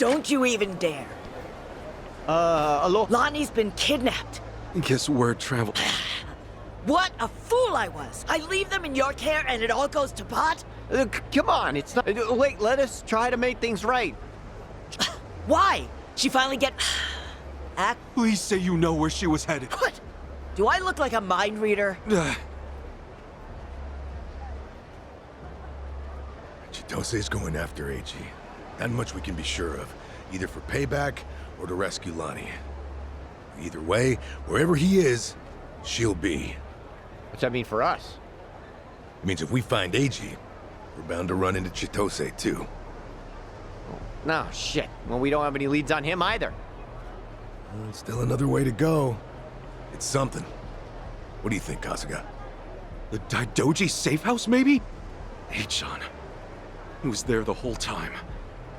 Don't you even dare. Hello? Lonnie's been kidnapped. Guess word traveled. What a fool I was. I leave them in your care and it all goes to pot? Come on, it's not... wait, let us try to make things right. Why? She finally get... Act... Please say you know where she was headed. What? Do I look like a mind reader? Chitose's going after AG. That much we can be sure of. Either for payback or to rescue Lonnie. Either way, wherever he is, she'll be. What's that mean for us? It means if we find AG, we're bound to run into Chitose too. No, shit. Well, we don't have any leads on him either. Well, still another way to go. It's something. What do you think, Kasuga? The Daidoji safe house, maybe? H-chan. He was there the whole time,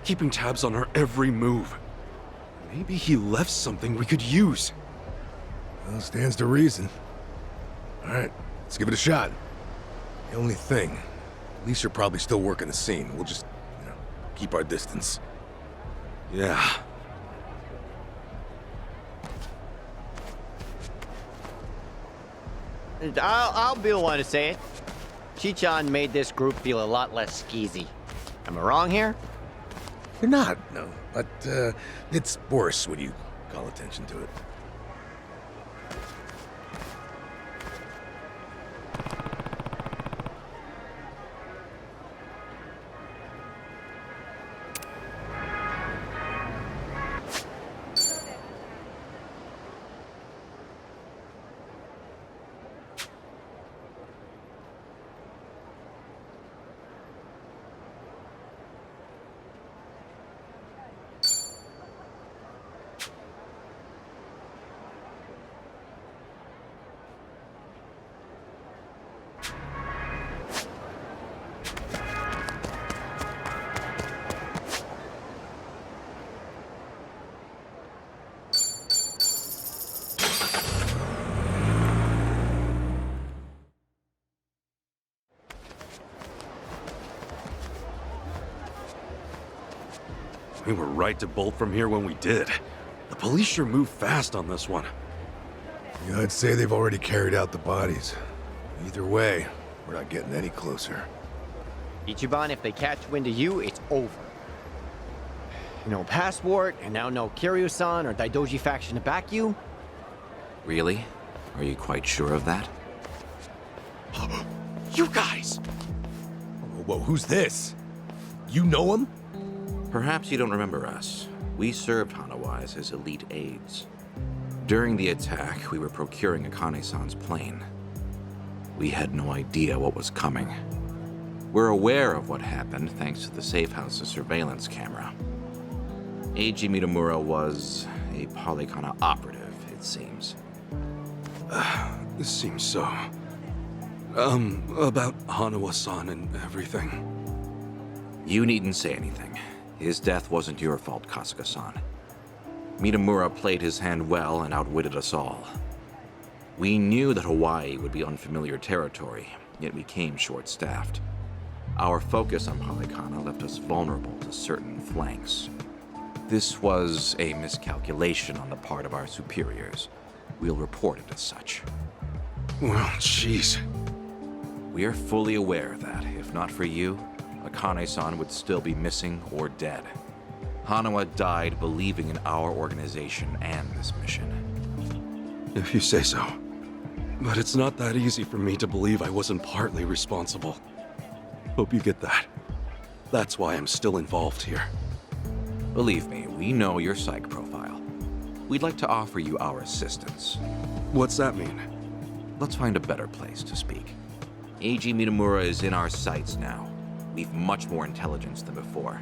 keeping tabs on her every move. Maybe he left something we could use. Well, stands to reason. All right, let's give it a shot. The only thing, police are probably still working the scene. We'll just, keep our distance. Yeah. I'll be the one to say it. Chichan made this group feel a lot less skeezy. Am I wrong here? You're not, no. But, it's worse when you call attention to it. We were right to bolt from here when we did. The police sure moved fast on this one. Yeah, I'd say they've already carried out the bodies. Either way, we're not getting any closer. Ichiban, if they catch wind of you, it's over. No passport, and now no Kiryu-san or Daidoji faction to back you. Really? Are you quite sure of that? You guys! Whoa, who's this? You know him? Perhaps you don't remember us. We served Hanawa as his elite aides. During the attack, we were procuring Akane-san's plane. We had no idea what was coming. We're aware of what happened thanks to the safe house's surveillance camera. Eiji Mitamura was a Polycana operative, it seems. This seems so... about Hanawa-san and everything. You needn't say anything. His death wasn't your fault, Kasuga-san. Mitamura played his hand well and outwitted us all. We knew that Hawaii would be unfamiliar territory, yet we came short-staffed. Our focus on Polycana left us vulnerable to certain flanks. This was a miscalculation on the part of our superiors. We'll report it as such. Well, jeez. We are fully aware of that. If not for you, Akane-san would still be missing or dead. Hanawa died believing in our organization and this mission. If you say so. But it's not that easy for me to believe I wasn't partly responsible. Hope you get that. That's why I'm still involved here. Believe me, we know your psych profile. We'd like to offer you our assistance. What's that mean? Let's find a better place to speak. Eiji Mitamura is in our sights now. We've much more intelligence than before.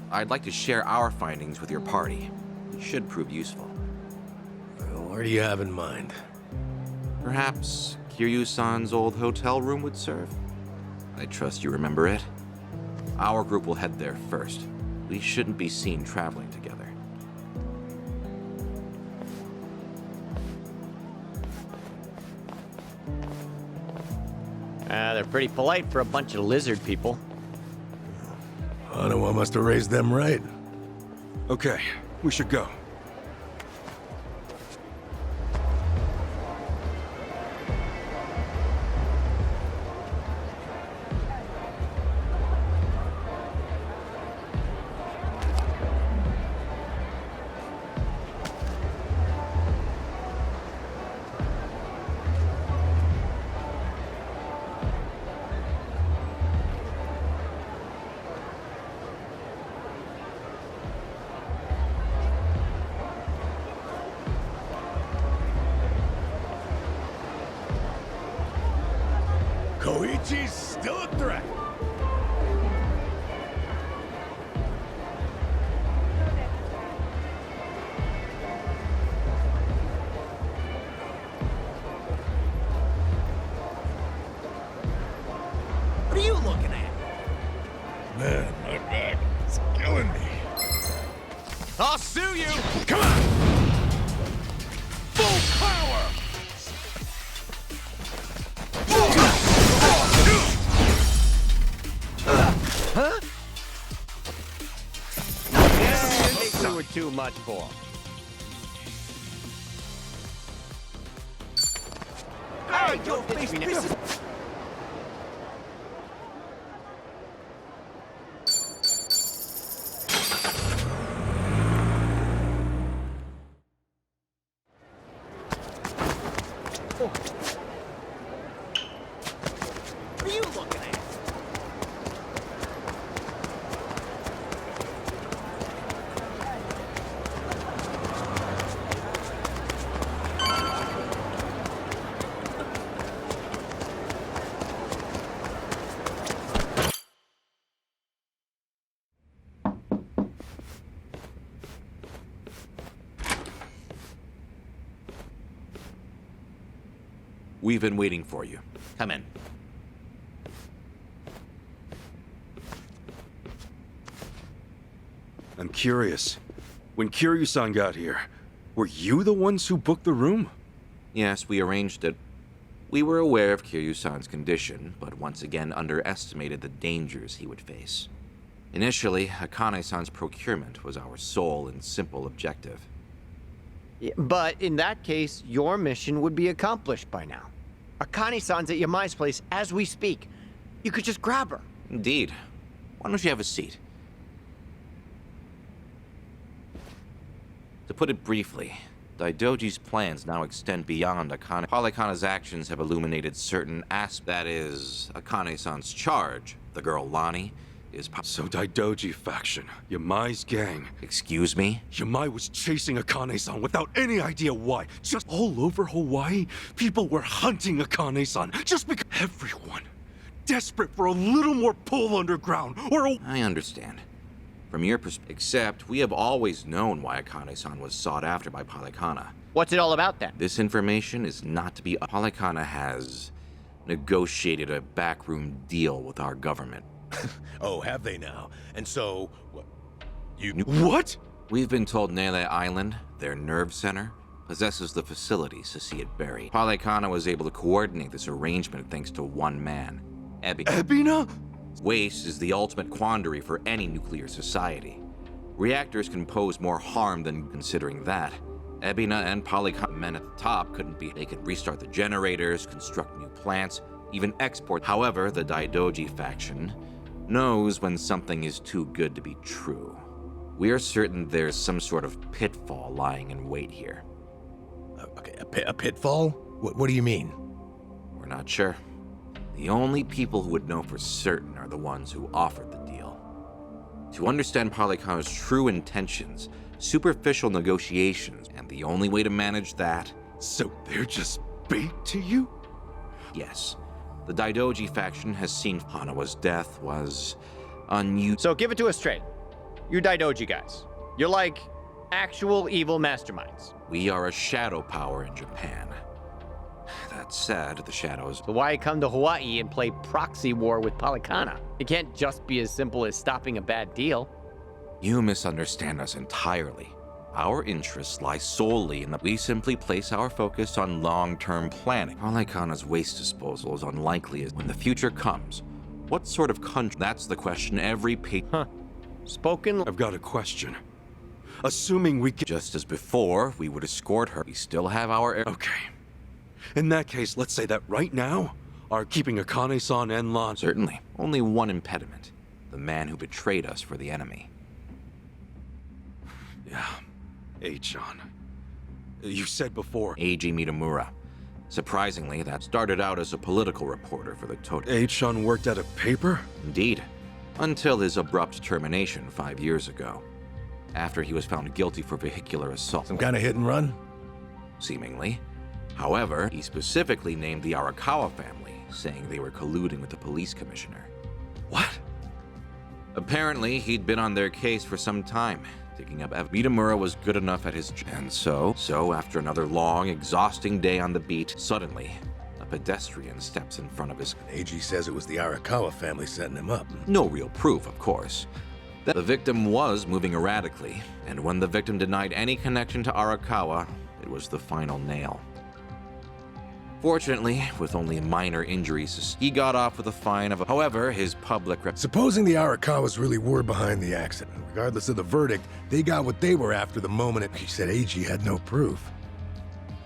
I'd like to share our findings with your party. It should prove useful. Well, what do you have in mind? Perhaps Kiryu-san's old hotel room would serve? I trust you remember it. Our group will head there first. We shouldn't be seen traveling together. They're pretty polite for a bunch of lizard people. Hanawa must have raised them right. Okay, we should go. Koichi's still a threat. What are you looking at? Man, my back is killing me. I'll sue you! Come on! Full power! We were too much for. Hey, your face, this is... What are you looking at? We've been waiting for you. Come in. I'm curious. When Kiryu-san got here, were you the ones who booked the room? Yes, we arranged it. We were aware of Kiryu-san's condition, but once again underestimated the dangers he would face. Initially, Akane-san's procurement was our sole and simple objective. But in that case, your mission would be accomplished by now. Akane-san's at Yamai's place as we speak. You could just grab her. Indeed. Why don't you have a seat? To put it briefly, Daidoji's plans now extend beyond Akane. Palikana's actions have illuminated certain aspects. That is, Akane-san's charge, the girl Lani, is So Daidoji faction, Yamai's gang. Excuse me? Yamai was chasing Akane-san without any idea why. Just all over Hawaii, people were hunting Akane-san just because everyone desperate for a little more pull underground or a... I understand. From your perspective, except we have always known why Akane-san was sought after by Palikana. What's it all about then? This information is not to be... Palikana has negotiated a backroom deal with our government. Oh, have they now? And so, you... What? We've been told Nele Island, their nerve center, possesses the facilities to see it buried. Palikana was able to coordinate this arrangement thanks to one man, Ebina? Waste is the ultimate quandary for any nuclear society. Reactors can pose more harm than considering that. Ebina and Palikana men at the top couldn't be. They could restart the generators, construct new plants, even export. However, the Daidoji faction knows when something is too good to be true. We are certain there's some sort of pitfall lying in wait here. Okay, a pitfall? What do you mean? We're not sure. The only people who would know for certain are the ones who offered the deal. To understand Palikana's true intentions, superficial negotiations, and the only way to manage that... So they're just bait to you? Yes. The Daidoji faction has seen Hanawa's death was unusual. So give it to us straight. You Daidoji guys. You're like actual evil masterminds. We are a shadow power in Japan. That said, the shadows... So why come to Hawaii and play proxy war with Palikana? It can't just be as simple as stopping a bad deal. You misunderstand us entirely. Our interests lie solely in the... We simply place our focus on long-term planning. Palikana's waste disposal is unlikely as when the future comes. What sort of country... That's the question every Spoken... I've got a question. assuming we can... Just as before, we would escort her. We still have our... Okay. In that case, let's say that right now, our keeping Akane-san and Lan... Certainly. Only one impediment. The man who betrayed us for the enemy. Yeah. H-chan. You said before... Eiji Mitamura. Surprisingly, that started out as a political reporter for the Toto. H-chan worked at a paper? Indeed. Until his abrupt termination 5 years ago. After he was found guilty for vehicular assault. Some kind of hit and run? Seemingly. However, he specifically named the Arakawa family, saying they were colluding with the police commissioner. What? Apparently, he'd been on their case for some time, digging up Mitamura was good enough at his... And so after another long, exhausting day on the beat, suddenly, a pedestrian steps in front of his... Eiji says it was the Arakawa family setting him up. No real proof, of course. The victim was moving erratically, and when the victim denied any connection to Arakawa, it was the final nail. Fortunately, with only minor injuries, he got off with a fine of... However, his public... Supposing the Arakawas really were behind the accident, regardless of the verdict, they got what they were after the moment he said Eiji had no proof.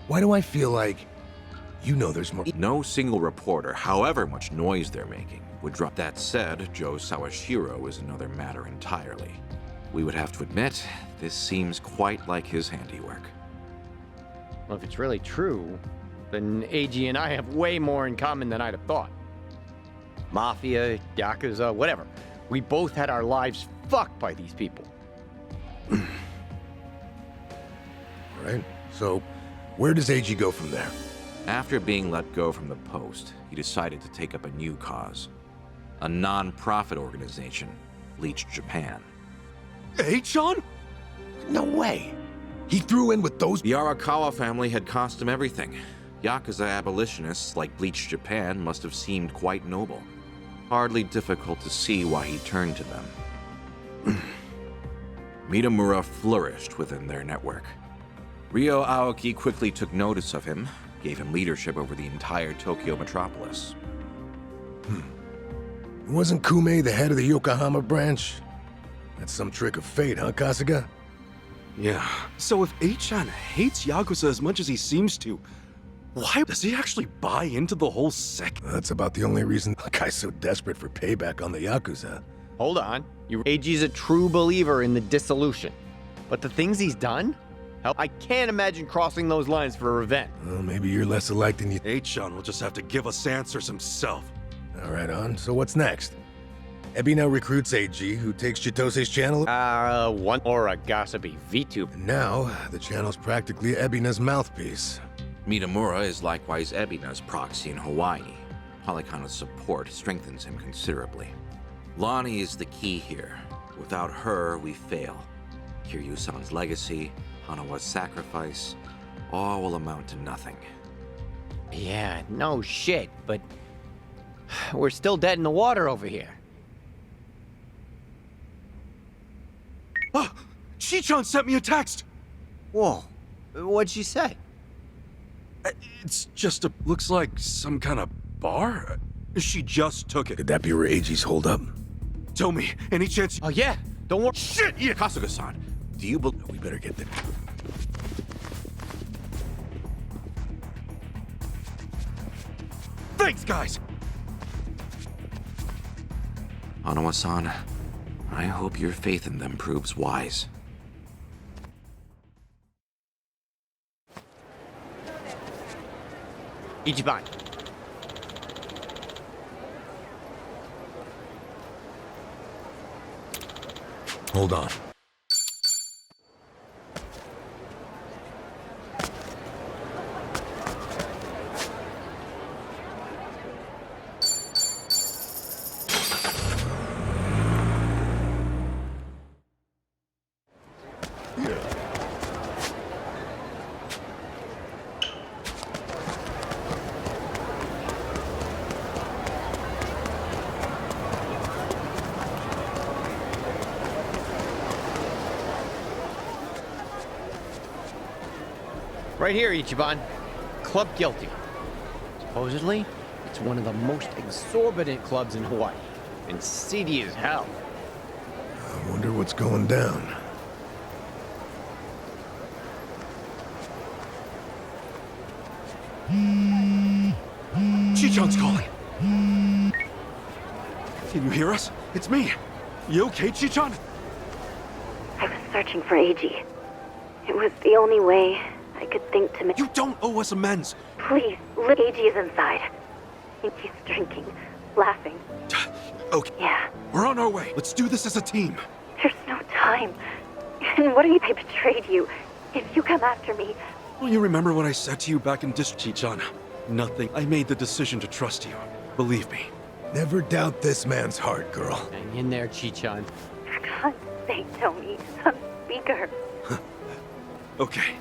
Why do I feel like... You know there's more... No single reporter, however much noise they're making, would drop. That said, Joe Sawashiro is another matter entirely. We would have to admit, this seems quite like his handiwork. Well, if it's really true, then Eiji and I have way more in common than I'd have thought. Mafia, Yakuza, whatever. We both had our lives fucked by these people. Right? So, where does Eiji go from there? After being let go from the post, he decided to take up a new cause. A non-profit organization, Bleach Japan. H-chan? No way! He threw in with those... The Arakawa family had cost him everything. Yakuza abolitionists like Bleach Japan must have seemed quite noble. Hardly difficult to see why he turned to them. Mitamura flourished within their network. Ryo Aoki quickly took notice of him, gave him leadership over the entire Tokyo metropolis. Wasn't Kume the head of the Yokohama branch? That's some trick of fate, huh, Kasuga? Yeah. So if H-chan hates Yakuza as much as he seems to, why does he actually buy into the whole sect? That's about the only reason the guy's so desperate for payback on the Yakuza. Hold on. Eiji's a true believer in the dissolution. But the things he's done? Hell, I can't imagine crossing those lines for revenge. Well, maybe you're less alike than you... H-chan will just have to give us answers himself. All right, on. So what's next? Ebina recruits Eiji, who takes Chitose's channel... One or a gossipy VTuber. And now, the channel's practically Ebina's mouthpiece. Mitamura is likewise Ebina's proxy in Hawaii. Halakana's support strengthens him considerably. Lonnie is the key here. Without her, we fail. Kiryu-san's legacy, Hanawa's sacrifice, all will amount to nothing. Yeah, no shit, but... we're still dead in the water over here. Ah! Chi-chan sent me a text! Whoa. What'd she say? It's just a... looks like some kind of bar? She just took it. Could that be where Eiji's holed up? Tell me, any chance... Oh yeah, don't worry. Shit! Yeah. Kasuga-san, do you believe... We better get the... Thanks, guys! Hanawa-san, I hope your faith in them proves wise. Ichiban. Hold on. Right here, Ichiban. Club Guilty. Supposedly, it's one of the most exorbitant clubs in Hawaii. And seedy as hell. I wonder what's going down. Chichan's calling. Can you hear us? It's me. You okay, Chichan? I was searching for AG. It was the only way I could think to make... You don't owe us amends. Please, AG is inside. I think he's drinking, laughing. Okay, Yeah, we're on our way. Let's do this as a team. there's no time. And what are you? I betrayed you. If you come after me... Well, you remember what I said to you back in Chichan? Nothing. I made the decision to trust you. Believe me. Never doubt this man's heart, girl. Hang in there, Chichan. For God's sake, Tony, some speaker. Okay.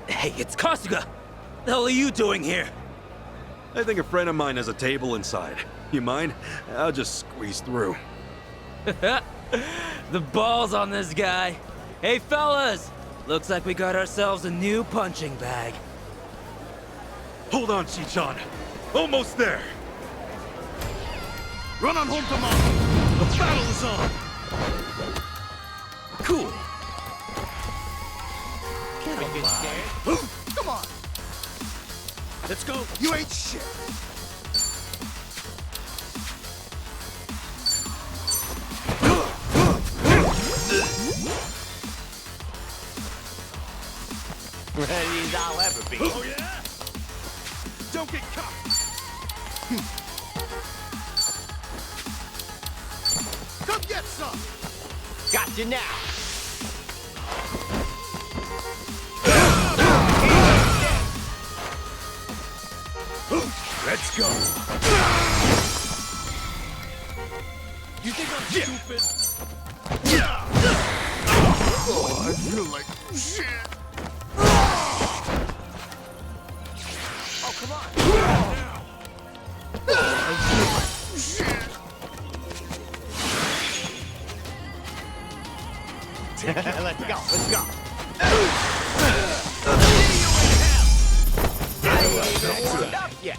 Hey, it's Kasuga! The hell are you doing here? I think a friend of mine has a table inside. You mind? I'll just squeeze through. The balls on this guy. Hey, fellas! Looks like we got ourselves a new punching bag. Hold on, Chichan. Almost there. Run on home to mom! The battle is on! Cool. Don't get scared. Come on! Let's go! You ain't shit. Ready as I'll ever be. Oh, yeah? Don't get caught. Come get some. Got you now. Let's go. You think I'm stupid? Oh, I feel like shit. Oh, come on! I feel like shit. Let's go. Let's go. Warmed up yet.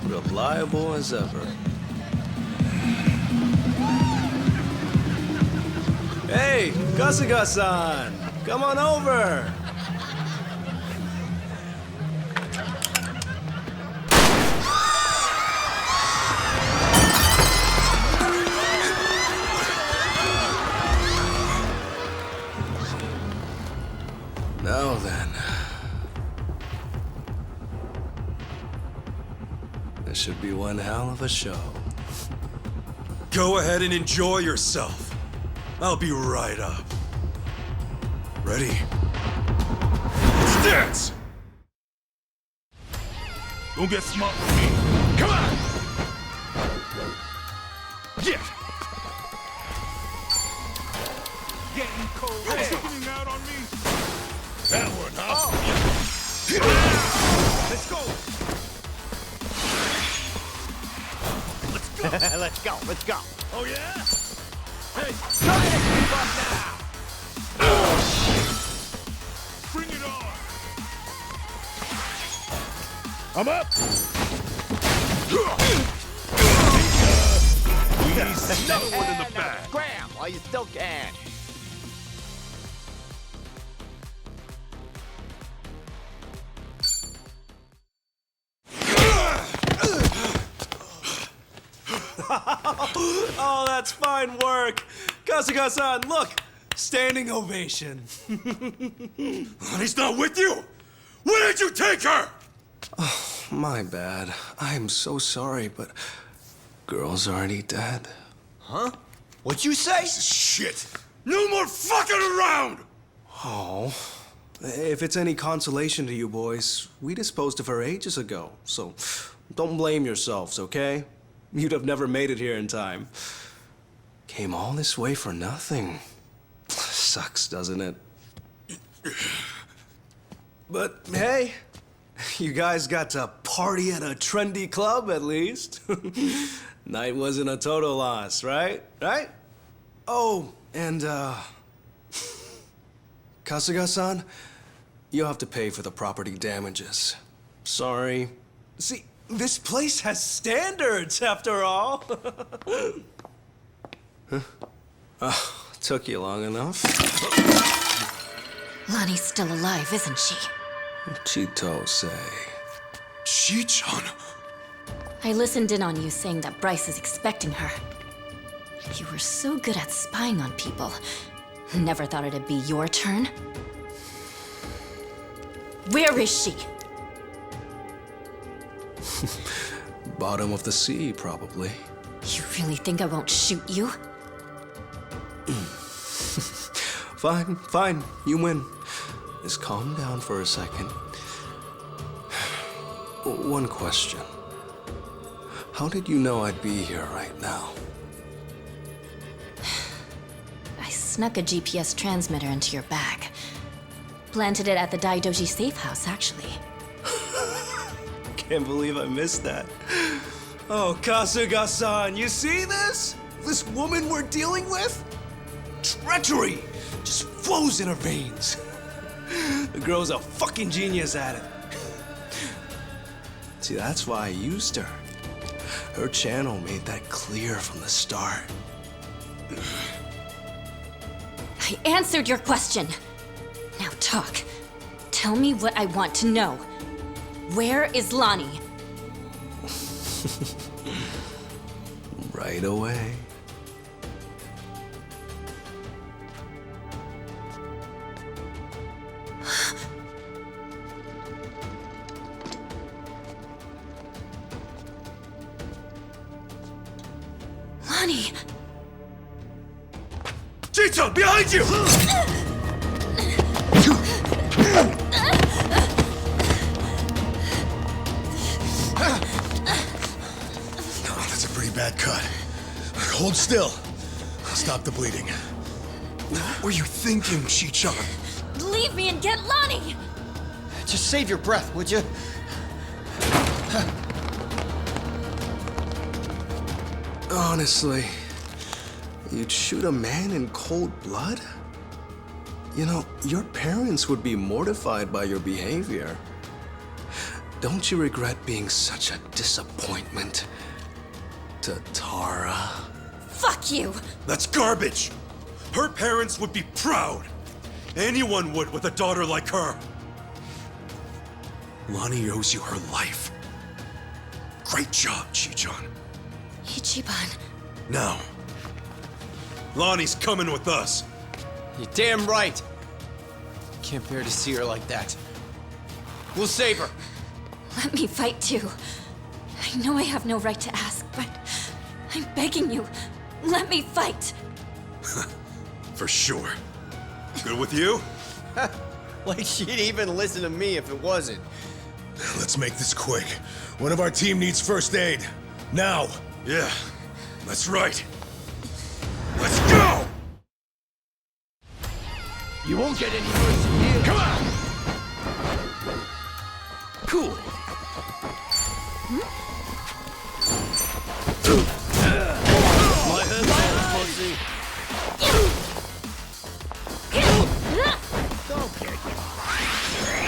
Reliable as ever. Hey, Kasuga-san! Come on over! Now then. This should be one hell of a show. Go ahead and enjoy yourself. I'll be right up. Ready? Let's dance! Don't get smart with me. Come on! Yeah! Getting cold. You're chickening out on me. That one, huh? Let's go. Let's go, let's go. Oh yeah? Hey, Try to keep up now. bring it on. I'm up! Easy. Another one in the Now back. scram while you still can. Oh, that's fine work. Kasuga-san, look. Standing ovation. He's not with you! Where did you take her? My bad. I am so sorry, but girl's already dead. What'd you say? Shit! No more fucking around! Oh. If it's any consolation to you boys, we disposed of her ages ago, so don't blame yourselves, okay? You'd have never made it here in time. Came all this way for nothing. Sucks, doesn't it? But hey, you guys got to party at a trendy club at least. Night wasn't a total loss, right? Right? Oh, and Kasuga-san, you'll have to pay for the property damages. Sorry. See, this place has standards, after all. Took you long enough. Lonnie's still alive, isn't she? Chitose. Chi-chan? I listened in on you saying that Bryce is expecting her. You were so good at spying on people. Never thought it'd be your turn. Where is she? Bottom of the sea, probably. You really think I won't shoot you? Fine, fine. You win. Just calm down for a second. One question. How did you know I'd be here right now? I snuck a GPS transmitter into your bag. Planted it at the Daidoji safe house, actually. Can't believe I missed that. Oh, Kasuga-san, you see this? This woman we're dealing with? Treachery just flows in her veins. The girl's a fucking genius at it. See, that's why I used her. Her channel made that clear from the start. I answered your question. Now talk. Tell me what I want to know. Where is Lonnie? Right away. Lonnie! Chi-chan, behind you! Oh, that's a pretty bad cut. Hold still. I'll stop the bleeding. What were you thinking, Chi-chan? Leave me and get Lonnie! Just save your breath, would you? Honestly, you'd shoot a man in cold blood? You know, your parents would be mortified by your behavior. Don't you regret being such a disappointment to Tara? Fuck you! That's garbage! Her parents would be proud. Anyone would with a daughter like her. Lonnie owes you her life. Great job, Chi-chan. Ichiban. Now, Lonnie's coming with us. You're damn right. can't bear to see her like that. We'll save her. Let me fight too. I know I have no right to ask, but I'm begging you, let me fight. For sure. Good with you? Like she'd even listen to me if it wasn't. Let's make this quick. One of our team needs first aid. Now! Yeah, that's right. Let's go! You won't get any mercy here. Come on! Cool. My head's pussy. Don't get you.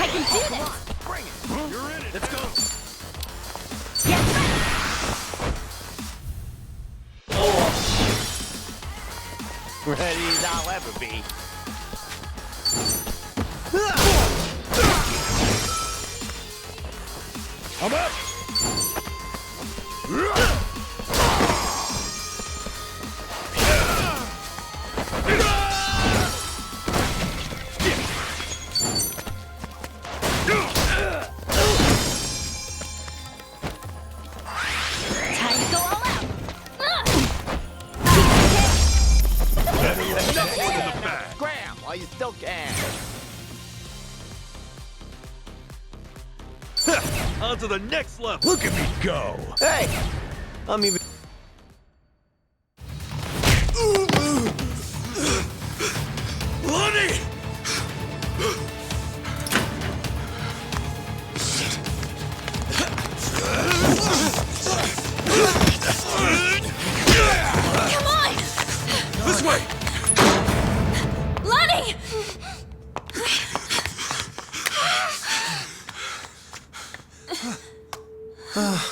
I can do this! Bring it. You're in it. Let's go. Ready as I'll ever be. I'm up! Time to go all out! Scram while you still can. On to the next level. Look at me go! Hey, I'm even. Lonnie! Come on! This way! Lonnie!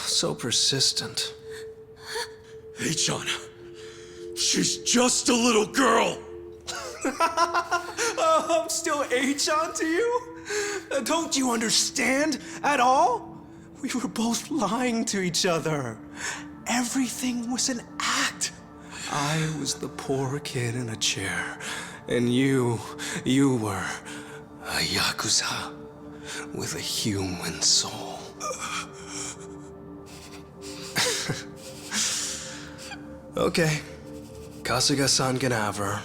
So persistent. Hey, John. She's just a little girl. I'm still H-on to you? Don't you understand at all? We were both lying to each other. Everything was an act. I was the poor kid in a chair, and you were a Yakuza with a human soul. Okay, Kasuga-san can have her.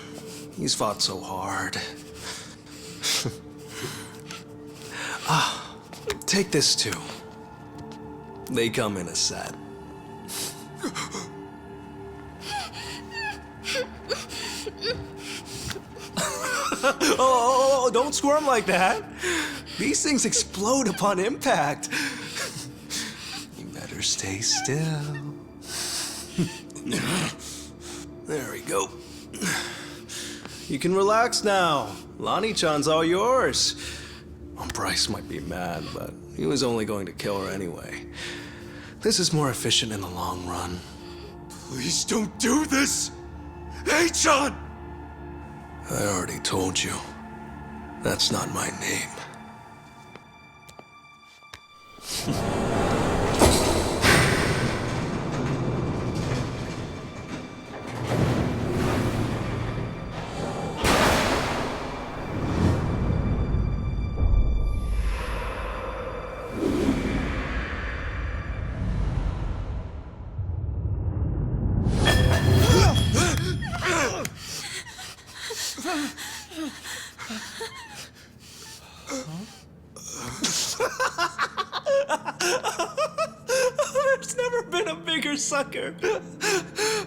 He's fought so hard. Take this too. They come in a set. Oh, don't squirm like that. These things explode upon impact. You better stay still. There we go. You can relax now. Lonnie-chan's all yours. Well, Bryce might be mad, but he was only going to kill her anyway. This is more efficient in the long run. Please don't do this! Hey, John! I already told you. That's not my name. There's never been a bigger sucker.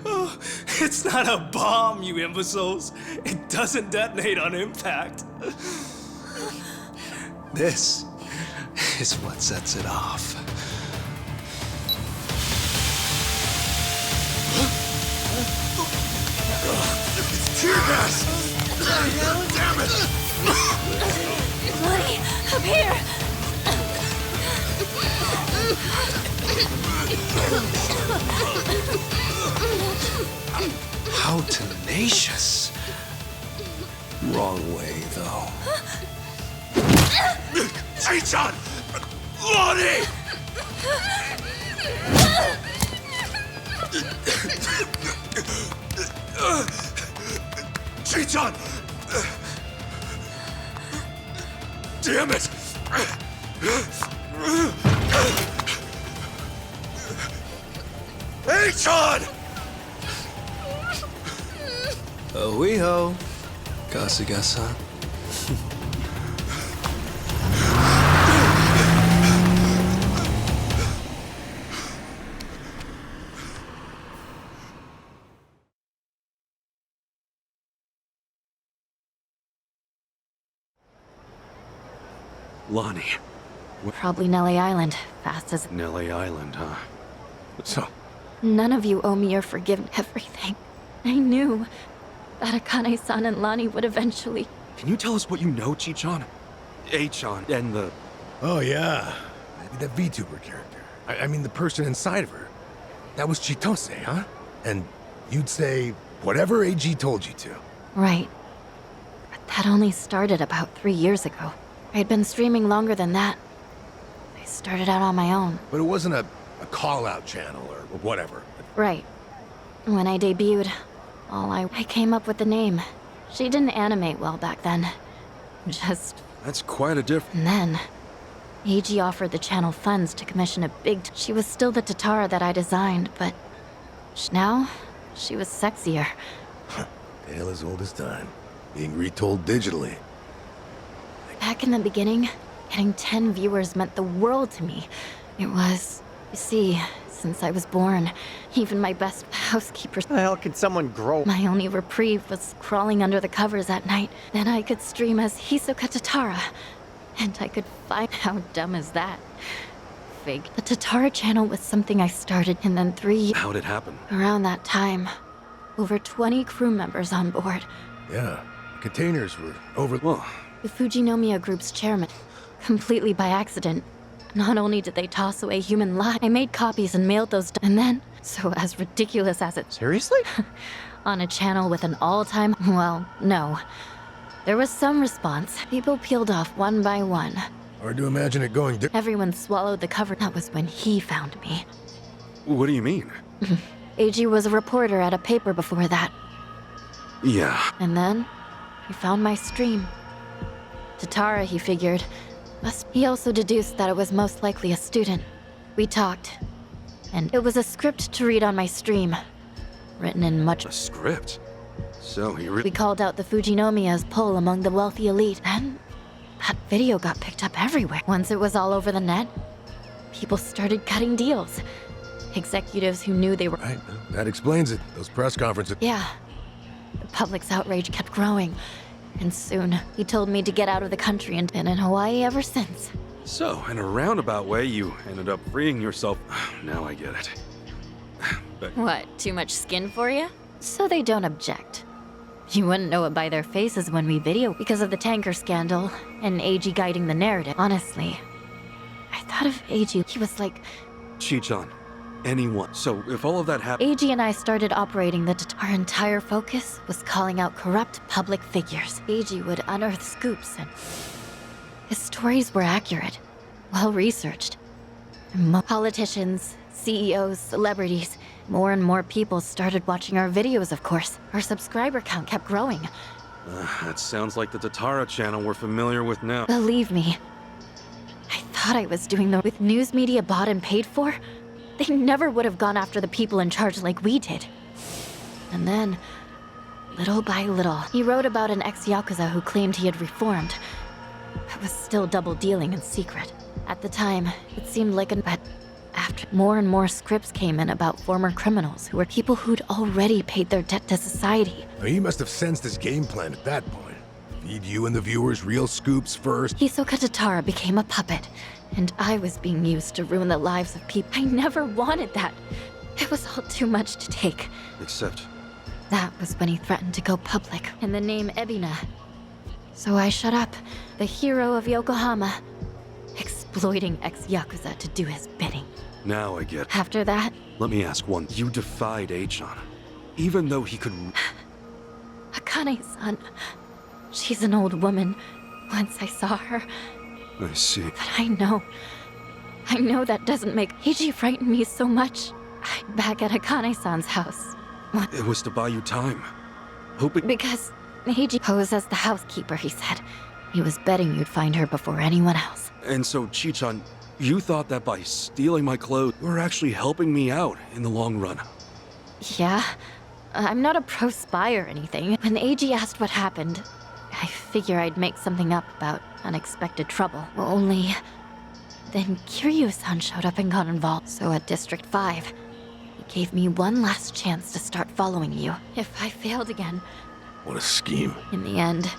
Oh, it's not a bomb, you imbeciles. It doesn't detonate on impact. This is what sets it off. It's tear gas! Damn it! Lonnie, up here! How tenacious. Wrong way, though. Hey, John! Lonnie! Chichon! Damn it! Hey, John! Oiho, Kasuga-san. Lonnie. Probably Nelly Island, fast as... Nelly Island, huh? So, None of you owe me or forgive everything. I knew that Akane-san and Lani would eventually... can you tell us what you know, Chichan? Achan, and the... Oh, yeah. That VTuber character. I mean, the person inside of her. That was Chitose, huh? And you'd say whatever AG told you to. Right. But that only started about 3 years ago. I'd been streaming longer than that. I started out on my own. But it wasn't a call-out channel or whatever. Right. When I debuted, I came up with the name. She didn't animate well back then. Just... That's quite a difference. And then... AG offered the channel funds to commission a big... She was still the Tatara that I designed, but... Now, she was sexier. Tale as old as time. Being retold digitally. Back in the beginning, getting 10 viewers meant the world to me. It was... You see, since I was born, even my best housekeepers... How the hell can someone grow? My only reprieve was crawling under the covers at night. Then I could stream as Hisoka Tatara. And I could find... How dumb is that? Fake. The Tatara channel was something I started, and then 3... How'd it happen? Around that time, over 20 crew members on board. Yeah. Containers were over... Well, The Fujinomiya Group's chairman. Completely by accident. Not only did they toss away human lives, I made copies and mailed those... And then, so as ridiculous as it... Seriously? On a channel with an all-time... Well, no. There was some response. People peeled off one by one. Hard to imagine it going Everyone swallowed the cover. That was when he found me. what do you mean? AG was a reporter at a paper before that. Yeah. And then, he found my stream. Tatara, he figured. He also deduced that it was most likely a student. We talked. And it was a script to read on my stream. Written in much... A script? So he We called out the Fujinomiya's pull among the wealthy elite, and that video got picked up everywhere. Once it was all over the net, people started cutting deals. Executives who knew they were... Right, that explains it. Those press conferences... Yeah. The public's outrage kept growing. And soon, he told me to get out of the country and been in Hawaii ever since. So, in a roundabout way, you ended up freeing yourself. Now I get it. But What, too much skin for you? So they don't object. You wouldn't know it by their faces when we video because of the tanker scandal and AG guiding the narrative. Honestly, I thought of AG, he was like... Chichan, anyone. So, if all of that happened... AG and I started operating our entire focus was calling out corrupt public figures. AG would unearth scoops and... His stories were accurate, well-researched. Politicians, CEOs, celebrities... More and more people started watching our videos, of course. Our subscriber count kept growing. That sounds like the Tatara channel we're familiar with now. Believe me, I thought I was doing the... With news media bought and paid for, they never would have gone after the people in charge like we did. And then, little by little, he wrote about an ex-Yakuza who claimed he had reformed, but was still double-dealing in secret. At the time, it seemed like but after more and more scripts came in about former criminals who were people who'd already paid their debt to society. He must have sensed his game plan at that point. Feed you and the viewers real scoops first. Hisoka Tatara became a puppet, and I was being used to ruin the lives of people. I never wanted that. It was all too much to take. Except... That was when he threatened to go public in the name Ebina. So I shut up, the hero of Yokohama, exploiting ex-Yakuza to do his bidding. Now I get... After that... Let me ask one. You defied Achan, even though he could... Akane-san. She's an old woman. Once I saw her. I see. But I know that doesn't make... Eiji frightened me so much. I'm back at Akane-san's house. It was to buy you time. Hoping... Because Eiji posed as the housekeeper, he said. He was betting you'd find her before anyone else. And so, Chichan, you thought that by stealing my clothes, you were actually helping me out in the long run. Yeah, I'm not a pro spy or anything. When AG asked what happened, I figure I'd make something up about unexpected trouble. Only... then Kiryu-san showed up and got involved. So at District 5, he gave me one last chance to start following you. If I failed again... What a scheme. In the end,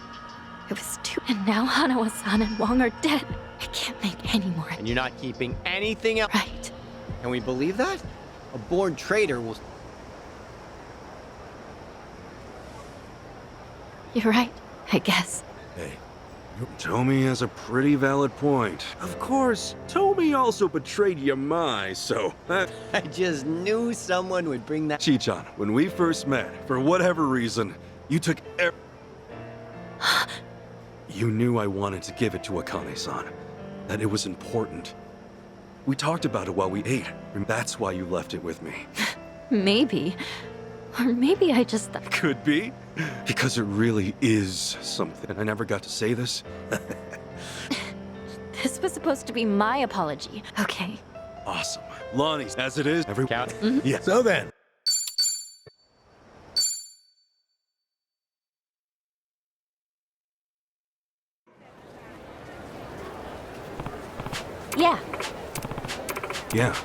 it was too... And now Hanawa-san and Wong are dead. I can't make any more. And you're not keeping anything else. Right. Can we believe that? A born traitor will... You're right, I guess. Hey, Tomi has a pretty valid point. Of course, Tomi also betrayed Yamai, so... I just knew someone would bring that. Chichan, when we first met, for whatever reason, you took You knew I wanted to give it to Akane-san, that it was important. We talked about it while we ate, and that's why you left it with me. Maybe. Or maybe I just thought... Could be, because it really is something. I never got to say this. This was supposed to be my apology. Okay. Awesome. Lonnie, as it is, every... Count. yeah. So then, Yeah. Yeah.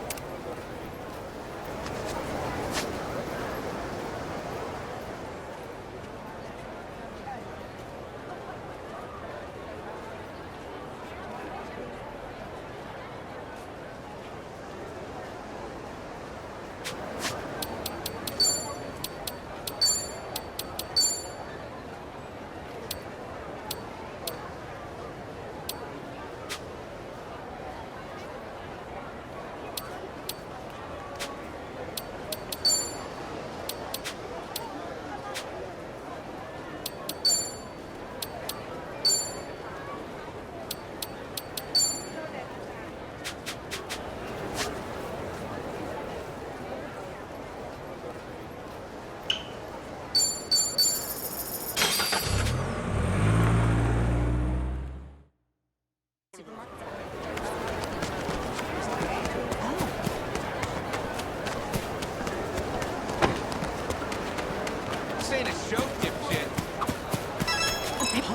This ain't a show, dipshit.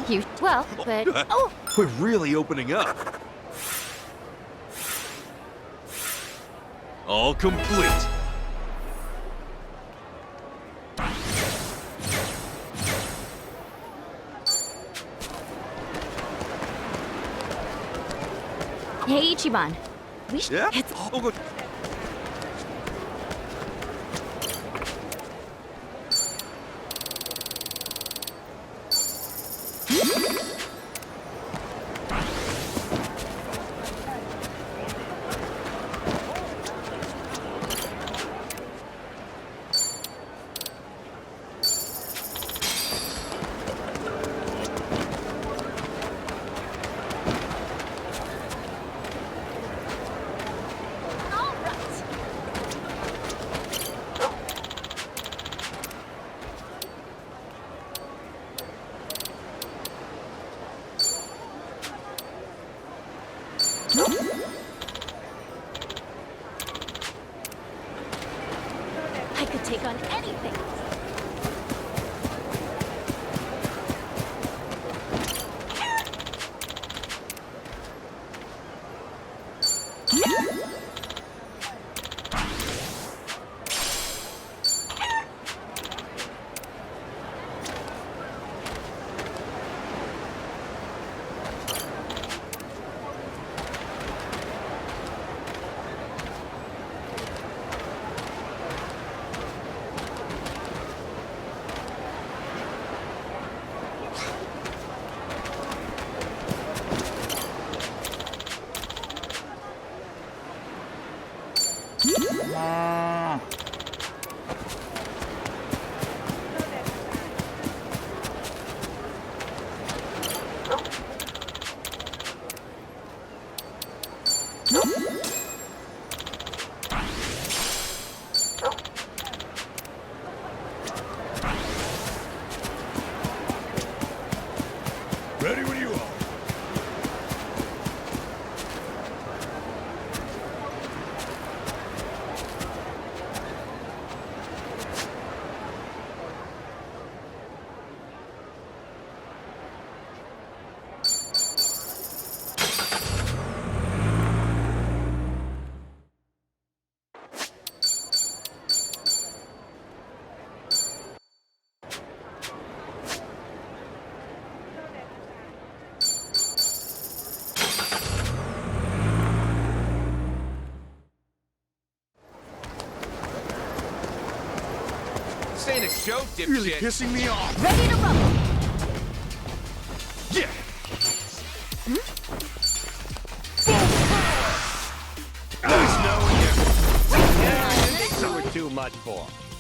You... Well, but... Oh! We're really opening up. All complete. Hey, Ichiban. We should... Yeah? It's... Oh, good. I could take on anything. Ready when you are. This ain't a show, dipshit. Really pissing me off. Ready to rumble. Yeah. There's no difference. Yeah, I think you were too much for him.